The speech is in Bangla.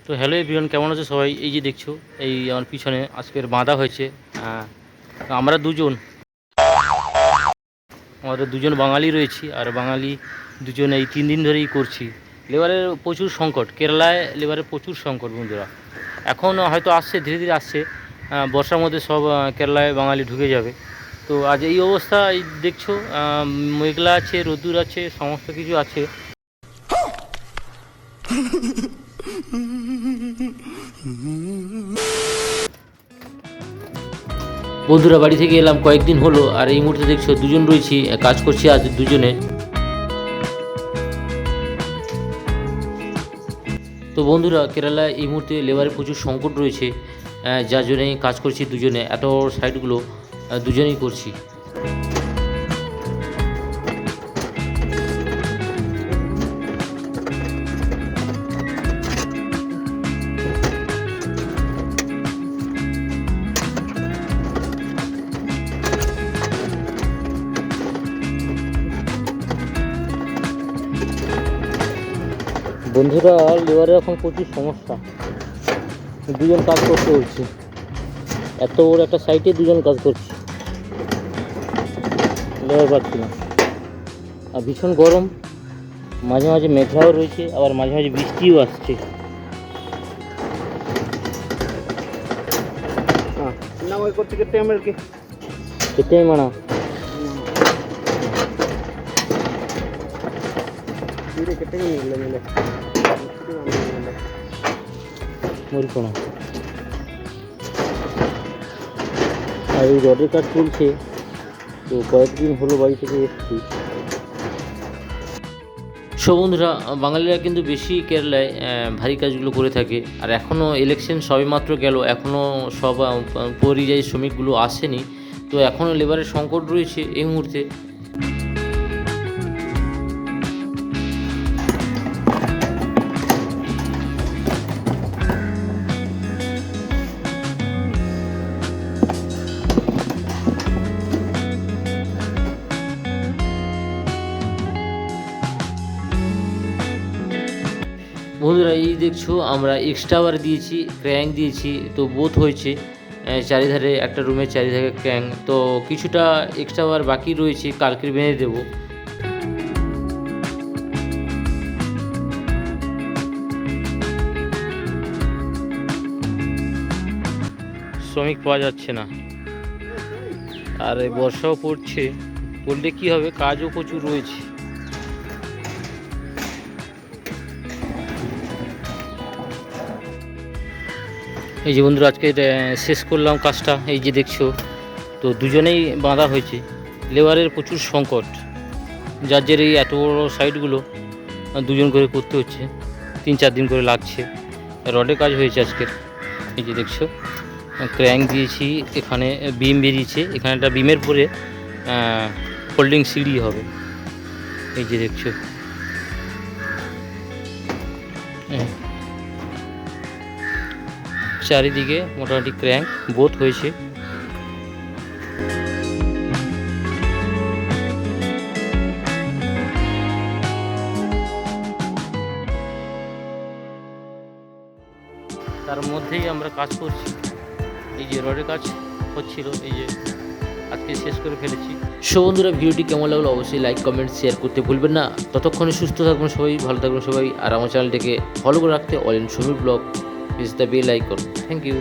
তো হ্যালো এভরিওয়ান, কেমন আছো সবাই? এই যে দেখছো, এই আমার পিছনে আজকের বাঁধা হয়েছে। আমরা আমাদের দুজন বাঙালি রয়েছি, আর বাঙালি দুজন এই 3 দিন ধরেই করছি। লেবারের প্রচুর সংকট, কেরালায় লেবারের প্রচুর সংকট বন্ধুরা। এখন হয়তো আসছে, ধীরে ধীরে আসছে। বর্ষার মধ্যে সব কেরালায় বাঙালি ঢুকে যাবে। তো আজ এই অবস্থা, এই দেখছো, মেঘলা আছে, রোদ্দুর আছে, সমস্ত কিছু আছে। বন্ধুরা বাড়ি থেকে এলাম কয়েকদিন হলো, আর এই মুহূর্তে দেখছো দুজন রয়েছি, কাজ করছি আজ দুজনে। তো বন্ধুরা, কেরালায় এই মুহূর্তে লেবারের প্রচুর সংকট রয়েছে, যার জন্যই কাজ করছি দুজনে। এত সাইটগুলো দুজনেই করছি। বন্ধুরা, লেবারের এখন প্রচুর সমস্যা, দুজন কাজ করতে হচ্ছে। এত বড় একটা সাইটে দুজন কাজ করছে, লেবার পাচ্ছি না। আর ভীষণ গরম, মাঝে মাঝে মেঘলাও রয়েছে, আবার মাঝে মাঝে বৃষ্টিও আসছে। কেটে মানা মরিকোনা, আর এই রডের কাজ চলছে। তো কয়েকদিন হলো বাড়ি থেকে এসেছি। সো বন্ধুরা, বাঙালিরা কিন্তু বেশি কেরালায় ভারী কাজগুলো করে থাকে। আর এখনও ইলেকশন সবেমাত্র গেল, এখনও সব পরিযায়ী শ্রমিকগুলো আসেনি। তো এখনও লেবারের সংকট রয়েছে এই মুহূর্তে। বন্ধুরা, এই দেখছো আমরা এক্সট্রা বার দিয়েছি, ক্র্যাঙ্ক দিয়েছি, তো বোথ হয়েছে। চারিধারে একটা রুমের চারিধারে ক্র্যাঙ্ক, তো কিছুটা এক্সট্রা বার বাকি রয়েছে, কালকে বেঁধে দেবো। শ্রমিক পাওয়া যাচ্ছে না, আর এই বর্ষাও পড়ছে, পড়লে কী হবে, কাজও প্রচুর রয়েছে। এই যে বন্ধুরা, আজকে শেষ করলাম কাজটা, এই যে দেখছো। তো দুজনেই বাঁধা হয়েছে, লেবারের প্রচুর সংকট, যার জেরে এই এত বড় সাইটগুলো দুজন করে করতে হচ্ছে, 3-4 দিন করে লাগছে। রডে কাজ হয়েছে আজকের, এই যে দেখছো। ক্র্যাঙ্ক দিয়েছি, এখানে বিম বেরিয়েছে, এখানে একটা বিমের পরে ফোল্ডিং সিঁড়ি হবে, এই যে দেখছো। চারিদিকে মোটামুটি ক্র্যাঙ্ক বোথ হয়েছে। তার মধ্যেই আমরা কাজ করছি, এই যে রডের কাজ হচ্ছিল, এই যে আজকে শেষ করে ফেলেছি। সো বন্ধুরা, ভিডিওটি কেমন লাগলো অবশ্যই লাইক কমেন্ট শেয়ার করতে ভুলবেন না। ততক্ষণে সুস্থ থাকবেন সবাই, ভালো থাকবেন সবাই, আর আমার চ্যানেলটিকে ফলো করে রাখতে all in Samir blog, press the bell icon. Thank you.